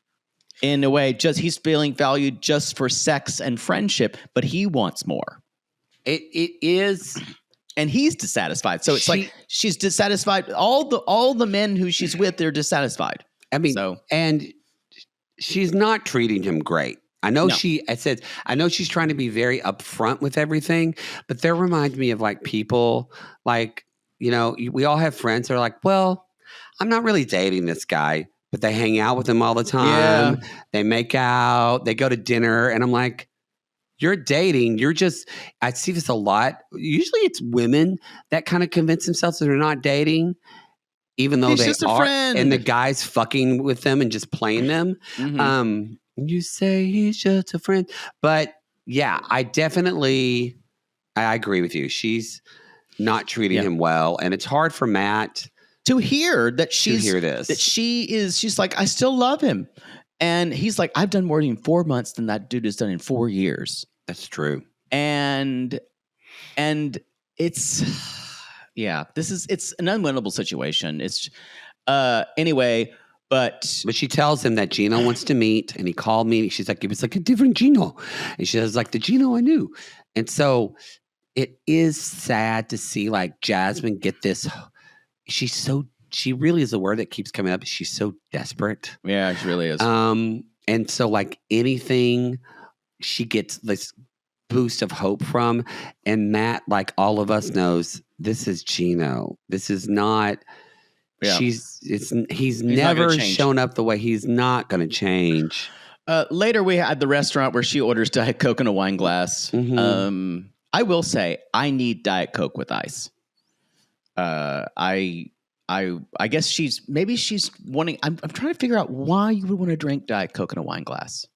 in a way. He's feeling valued just for sex and friendship, but he wants more. It is. And he's dissatisfied. So it's like she's dissatisfied. All the men who she's with, they're dissatisfied. I mean, and she's not treating him great. I know I know she's trying to be very upfront with everything, but that reminds me of like people like, we all have friends that are like, well, I'm not really dating this guy, but they hang out with him all the time. Yeah. They make out, they go to dinner. And I'm like, you're dating. I see this a lot. Usually it's women that kind of convince themselves that they're not dating, even though they just are. A friend. And the guy's fucking with them and just playing them. Mm-hmm. You say he's just a friend. But yeah, I agree with you. She's not treating him well. And it's hard for Matt to hear that this. That she's like, I still love him. And he's like, I've done more in 4 months than that dude has done in 4 years. That's true. And And it's it's an unwinnable situation. It's anyway, but she tells him that Gino wants to meet, and he called me. She's like, it was like a different Gino, and she says like the Gino I knew. And so it is sad to see like Jasmine get this. She really is the word that keeps coming up. She's so desperate. Yeah, she really is. And so like anything, she gets this boost of hope from. And Matt, like all of us knows, this is Gino. This is not. Yeah. He's never shown up the way. He's not going to change. Later, we had the restaurant where she orders Diet Coke in a wine glass. Mm-hmm. I will say, I need Diet Coke with ice. I guess she's wanting. I'm trying to figure out why you would want to drink Diet Coke in a wine glass.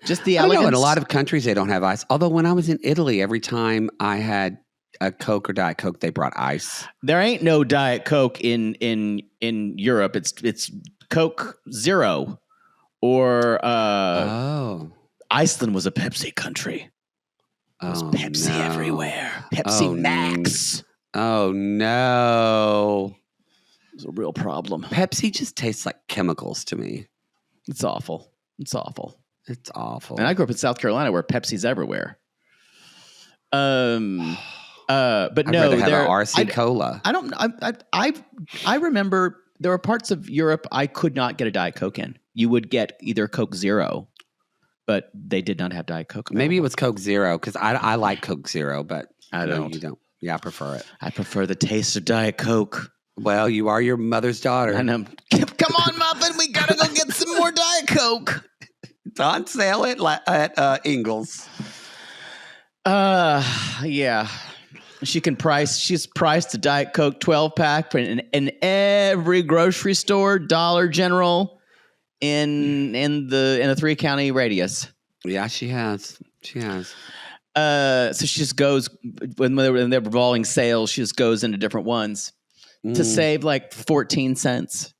Just the elegance. I know in a lot of countries they don't have ice. Although when I was in Italy, every time I had a Coke or Diet Coke, they brought ice. There ain't no Diet Coke in Europe. It's Coke Zero, or Iceland was a Pepsi country. It was Pepsi everywhere. Pepsi Max. Oh no. It's a real problem. Pepsi just tastes like chemicals to me. It's awful. It's awful. It's awful. And I grew up in South Carolina where Pepsi's everywhere. But no, I'd rather have a RC Cola. I remember there were parts of Europe I could not get a Diet Coke in. You would get either Coke Zero, but they did not have Diet Coke. Maybe it was Coke Zero because I like Coke Zero, but I don't. You don't. Yeah, I prefer it. I prefer the taste of Diet Coke. Well, you are your mother's daughter. I know. Come on, Muffin. We got to go get some more Diet Coke. It's on sale at Ingles. Yeah. She's priced a Diet Coke 12-pack in every grocery store, Dollar General, in a 3-county radius. Yeah, she has. She has. So she just goes when they're revolving sales. She just goes into different ones to save like 14 cents.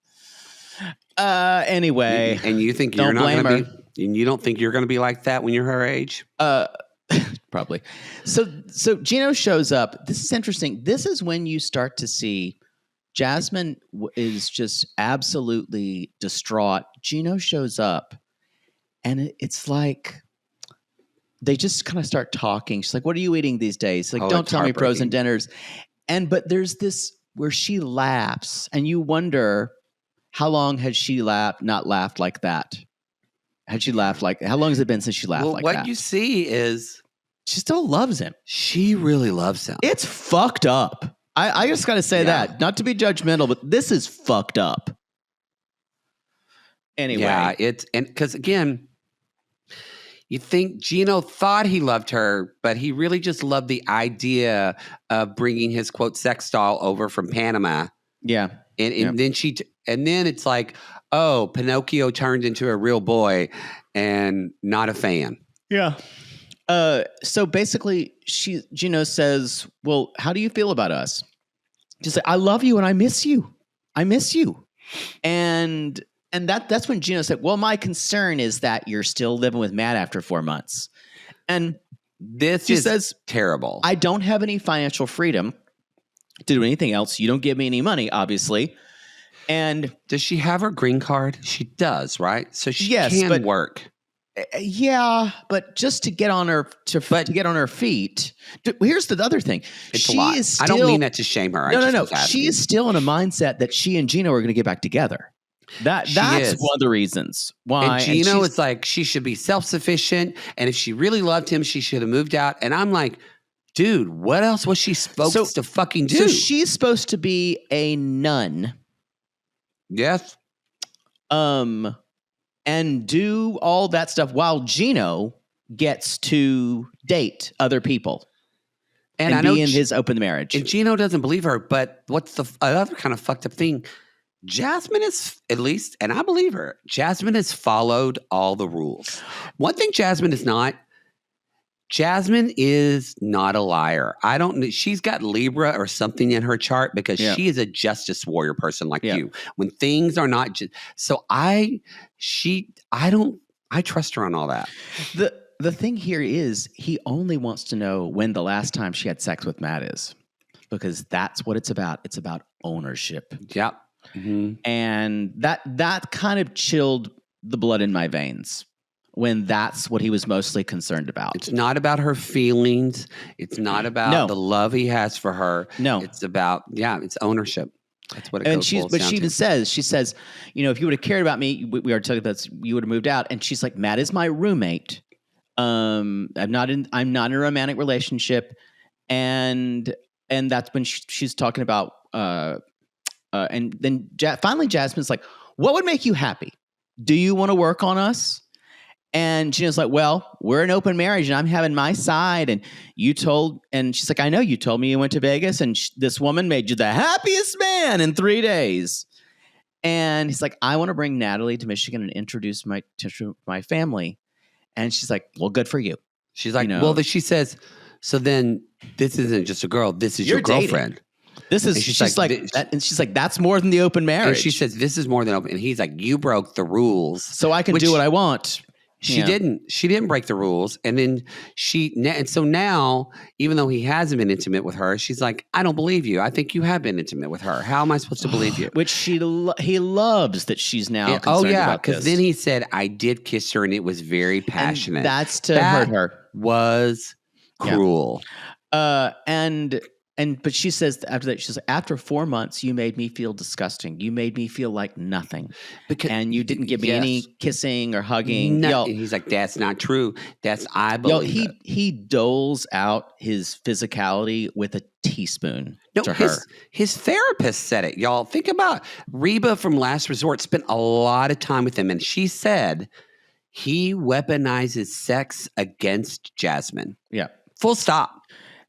Anyway, and you think you're not going to be? And you don't think you're going to be like that when you're her age? Probably. So Gino shows up. This is interesting. This is when you start to see Jasmine is just absolutely distraught. Gino shows up, and it's like they just kind of start talking. She's like, "What are you eating these days?" She's like, "Don't tell me frozen dinners." But there's this where she laughs, and you wonder how long had she not laughed like that? Had she laughed like? How long has it been since she laughed like that? What you see is she still loves him. She really loves him. It's fucked up. I just got to say that, not to be judgmental, but this is fucked up. Anyway. Yeah, because again, you think Gino thought he loved her, but he really just loved the idea of bringing his quote sex doll over from Panama. Yeah. And then then it's like, oh, Pinocchio turned into a real boy and not a fan. Yeah. So basically, Gino says, "Well, how do you feel about us?" Just say, "I love you and I miss you. I miss you." And that's when Gino said, "Well, my concern is that you're still living with Matt after 4 months." And she says, terrible. "I don't have any financial freedom to do anything else. You don't give me any money, obviously." And does she have her green card? She does, right? So she can work. Yeah, but just to get on her get on her feet. Here's the other thing. It's a lot. I don't mean that to shame her. No. She is still in a mindset that she and Gino are going to get back together. That's one of the reasons why. And Gino is like, she should be self-sufficient, and if she really loved him, she should have moved out. And I'm like, dude, what else was she supposed to fucking do? So she's supposed to be a nun. Yes. And do all that stuff while Gino gets to date other people and I know be in his open marriage. And Gino doesn't believe her, but what's the other kind of fucked up thing? Jasmine is, at least, and I believe her, Jasmine has followed all the rules. One thing Jasmine is not a liar. She's got Libra or something in her chart because she is a justice warrior person like you. When things are not I trust her on all that. the thing here is he only wants to know when the last time she had sex with Matt is, because that's what it's about. It's about ownership. Yep. Mm-hmm. And that kind of chilled the blood in my veins when that's what he was mostly concerned about. It's not about her feelings. It's not about the love he has for her. No. It's about, it's ownership. That's what it and goes she's, but she even says, you know, if you would have cared about me, we are talking about, you would have moved out. And she's like, Matt is my roommate. I'm not in a romantic relationship. And that's when she's talking about, and then finally Jasmine's like, what would make you happy? Do you want to work on us? And Gino's like, well, we're an open marriage and I'm having my side. And she's like, I know you told me you went to Vegas and this woman made you the happiest man in 3 days. And he's like, I want to bring Natalie to Michigan and introduce to my family. And she's like, well, good for you. She's like, she says, so then this isn't just a girl. This is your girlfriend. She's like, that's more than the open marriage. And she says, this is more than open. And he's like, you broke the rules. So I can do what I want. She didn't break the rules. And then so now, even though he hasn't been intimate with her, she's like, I don't believe you. I think you have been intimate with her. How am I supposed to believe you? Which he loves that she's now concerned about this. Because then he said, I did kiss her and it was very passionate. And that's to hurt her. Was cruel. Yeah. But she says after that, she's like, after 4 months, you made me feel disgusting. You made me feel like nothing. And you didn't give me any kissing or hugging. And he's like, that's not true. I believe he doles out his physicality with a teaspoon to her. His therapist said it, y'all. Think about Reba from Last Resort spent a lot of time with him. And she said he weaponizes sex against Jasmine. Yeah. Full stop.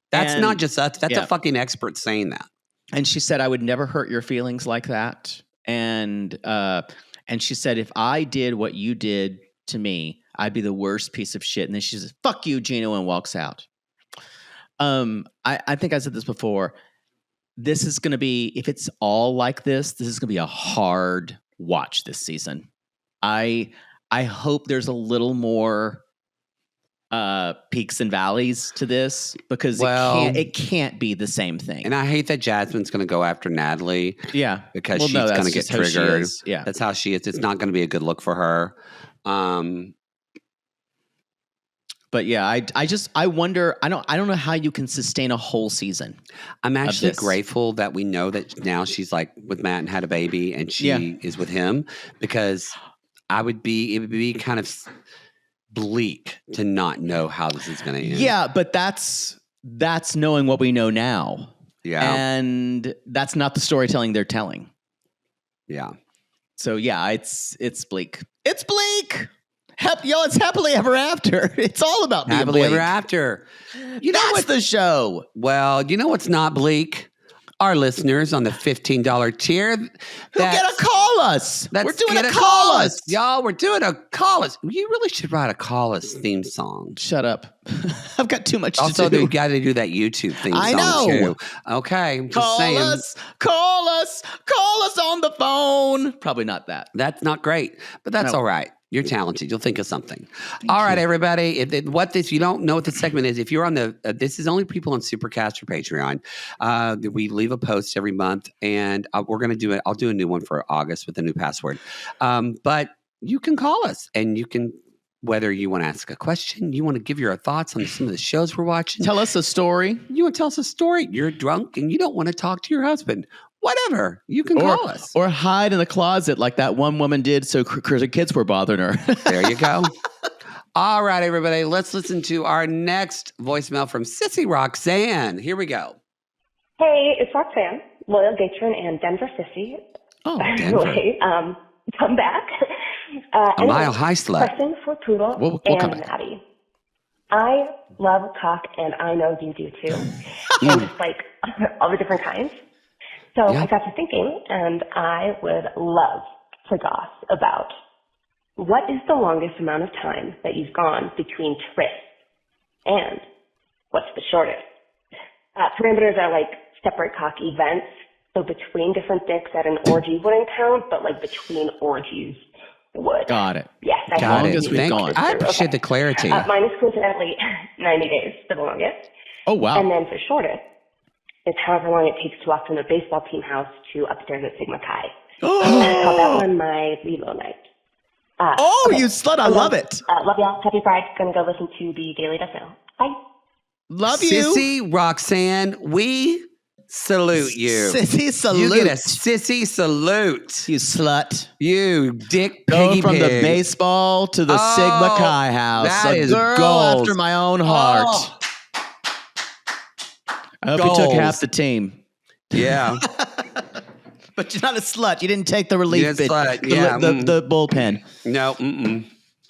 That's not just us. That's a fucking expert saying that. And she said, I would never hurt your feelings like that. And she said, if I did what you did to me, I'd be the worst piece of shit. And then she says, fuck you, Gino, and walks out. I think I said this before. This is going to be, if it's all like this is going to be a hard watch this season. I hope there's a little more peaks and valleys to this, because it can't be the same thing. And I hate that Jasmine's going to go after Natalie. Yeah, because she's going to get triggered. Yeah, that's how she is. It's not going to be a good look for her. But yeah, I wonder. I don't know how you can sustain a whole season. I'm actually grateful that we know that now she's like with Matt and had a baby, and she is with him, because it would be kind of bleak to not know how this is going to end. Yeah, but that's knowing what we know now. Yeah. And that's not the storytelling they're telling. Yeah. So yeah, it's bleak. It's bleak. It's happily ever after. It's all about being happily bleak. Ever after. That's the show. Well, you know what's not bleak? Our listeners on the $15 tier. Who get a call us. We're doing a call us. Y'all, we're doing a call us. You really should write a call us theme song. Shut up. I've got too much to do. Also, you got to do that YouTube theme song. I know. Too. Okay, I'm just saying. Call us on the phone. Probably not that. That's not great, but that's all right. You're talented. You'll think of something. All right, everybody. If you don't know what the segment is, if you're on this is only people on Supercast or Patreon. We leave a post every month, and we're going to do it. I'll do a new one for August with a new password. But you can call us, and you can, whether you want to ask a question, you want to give your thoughts on some of the shows we're watching. Tell us a story. You want to tell us a story. You're drunk, and you don't want to talk to your husband. Whatever. You can call us. Or hide in the closet like that one woman did so her kids were bothering her. There you go. All right, everybody. Let's listen to our next voicemail from Sissy Roxanne. Here we go. Hey, it's Roxanne, loyal Gatron and Denver Sissy. Oh, Denver. Anyway, come back. A mile high slut. Question for Poodle and Maddie. I love cock, and I know you do too. And just like all the different kinds. So I got to thinking, and I would love to goss about what is the longest amount of time that you've gone between trysts, and what's the shortest? Parameters are like separate cock events. So between different dicks at an orgy wouldn't count, but like between orgies would. Got it. Yes, I Got have it. to we've gone. I appreciate the clarity. Mine is coincidentally 90 days for the longest. Oh, wow. And then for shortest, it's however long it takes to walk from the baseball team house to upstairs at Sigma Chi. I call that one my Lilo night. Okay. You slut. I love it. Love y'all. Happy Pride. Gonna go listen to the Daily Death Now. Bye. Love you. Sissy Roxanne, we salute you. Sissy salute. You get a sissy salute. You slut. You dick Go piggy from pig. the baseball to the Sigma Chi house. that A is girl gold. after my own heart. Oh. I hope you took Goals. half the team. Yeah. But you're not a slut. You didn't take the relief You're a bit. slut. The, Yeah. the bullpen. No.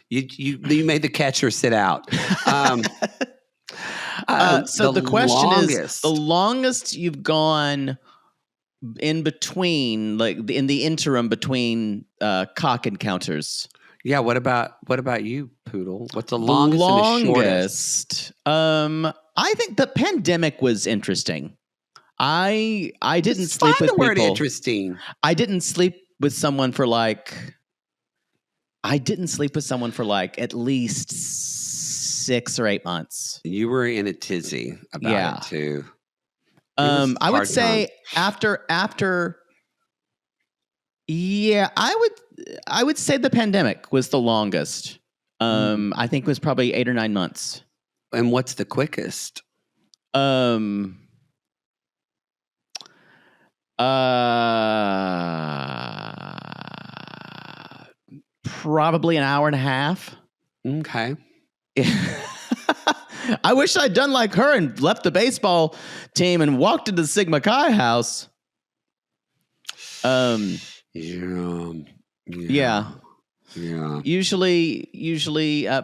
You made the catcher sit out. So the question is, longest. the longest you've gone in between, like in the interim between cock encounters. Yeah. What about you, Poodle? What's the longest and the shortest? I think the pandemic was interesting. I didn't sleep Find with the word people. interesting. I didn't sleep with someone for like at least 6 or 8 months. You were in a tizzy about it too. I would hard say after I would say the pandemic was the longest. I think it was probably 8 or 9 months. And what's the quickest? Probably an hour and a half. Okay. I wish I'd done like her and left the baseball team and walked into the Sigma Chi house. Yeah. Usually,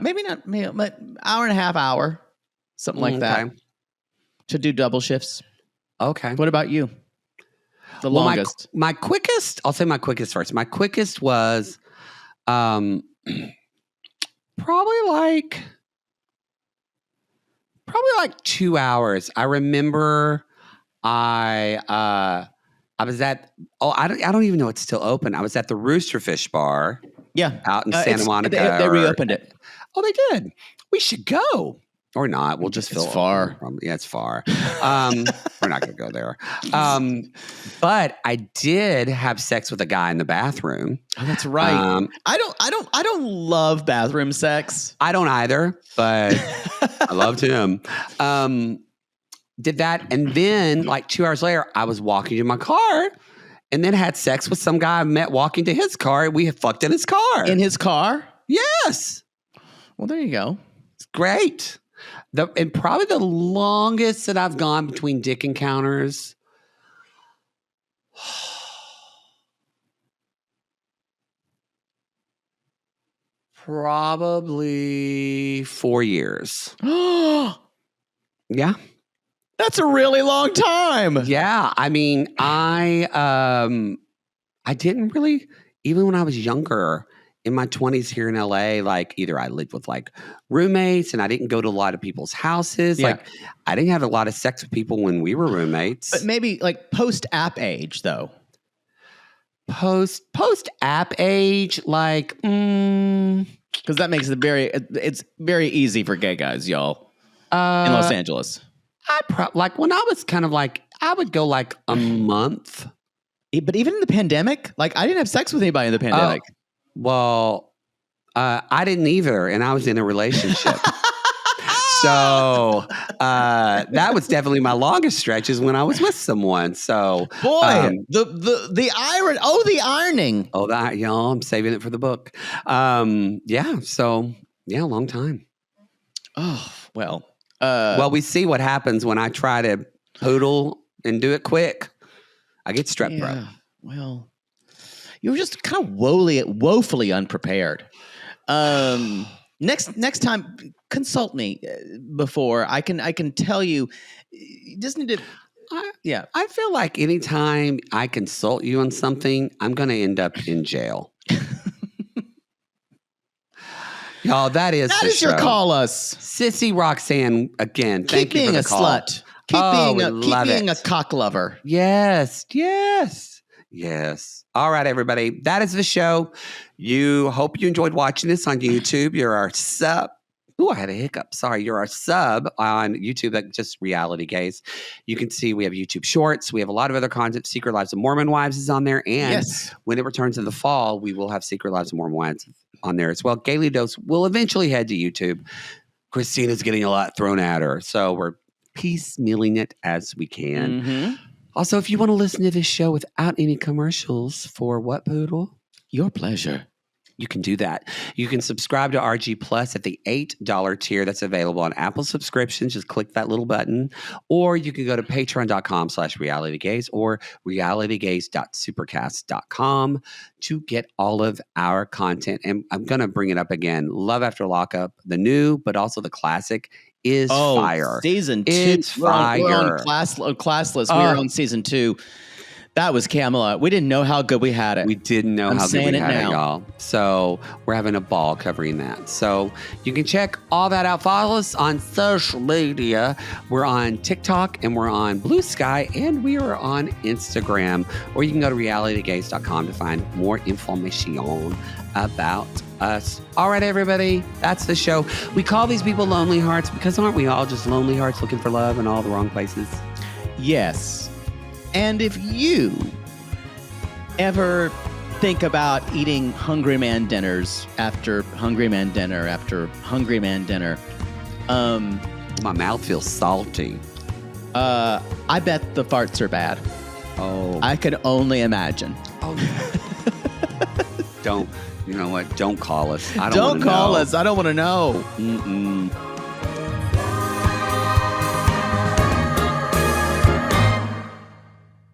maybe not, hour and a half, hour, something like that, to do double shifts. Okay. What about you? The longest. My quickest, I'll say my quickest first. My quickest was probably like 2 hours. I remember I was at I don't even know it's still open. I was at the Roosterfish Bar. Yeah. Out in Santa Monica. They reopened it. Oh, they did. We should go. Or not. We'll just fill It's far. Yeah, it's far. We're not going to go there. But I did have sex with a guy in the bathroom. Oh, that's right. I don't love bathroom sex. I don't either, but I loved him. Did that, and then like 2 hours later, I was walking to my car, and then had sex with some guy I met walking to his car. We had fucked in his car. In his car? Yes. Well, there you go. It's great. And probably the longest that I've gone between dick encounters. Probably 4 years. Yeah. That's a really long time. Yeah. I mean, I didn't really, even when I was younger, in my 20s here in LA, like either I lived with like roommates and I didn't go to a lot of people's houses. Yeah. Like I didn't have a lot of sex with people when we were roommates. But maybe like post-app age, though. Post app age, like, because that makes it's very easy for gay guys, y'all, in Los Angeles. Like when I was kind of like, I would go like a month. But even in the pandemic, like I didn't have sex with anybody in the pandemic. Well, I didn't either, and I was in a relationship. So that was definitely my longest stretch is when I was with someone. So boy, the iron. Oh, the ironing. Oh, that y'all. I'm saving it for the book. Yeah. So yeah, long time. Oh well. Well, we see what happens when I try to poodle and do it quick. I get strep throat. Well, you were just kind of woefully unprepared. Next time, consult me before I can tell you. You just need to. Yeah, I feel like anytime I consult you on something, I'm going to end up in jail. Y'all, that is your call us, Sissy Roxanne. Again, thank you for the call. Keep being a slut. Keep being a cock lover. Yes. Yes. All right, everybody. That is the show. Hope you enjoyed watching this on YouTube. You're our sub. Ooh, I had a hiccup. Sorry. You're our sub on YouTube. That's just Reality Gays. You can see we have YouTube Shorts. We have a lot of other content. Secret Lives of Mormon Wives is on there. And when it returns in the fall, we will have Secret Lives of Mormon Wives on there as well. Gaily Dose will eventually head to YouTube. Christina's getting a lot thrown at her. So we're piecemealing it as we can. Mm-hmm. Also, if you want to listen to this show without any commercials for what, Poodle? Your pleasure. You can do that. You can subscribe to RG Plus at the $8 tier that's available on Apple subscriptions. Just click that little button. Or you can go to patreon.com/realitygays or realitygays.supercast.com to get all of our content. And I'm going to bring it up again. Love After Lockup, the new, but also the classic, is fire. Season 2. It's fire. We're on classless. We were on season 2. That was Camelot. We didn't know how good we had it. We didn't know how good we had it, y'all. So we're having a ball covering that. So you can check all that out. Follow us on social media. We're on TikTok and we're on Blue Sky and we are on Instagram. Or you can go to realitygays.com to find more information about us. All right, everybody. That's the show. We call these people lonely hearts because aren't we all just lonely hearts looking for love in all the wrong places? Yes. And if you ever think about eating Hungry Man dinners after Hungry Man dinner after Hungry Man dinner, my mouth feels salty. I bet the farts are bad. Oh, I could only imagine. Oh, you know what? Don't call us. Don't call us. I don't want to know. Mm-mm.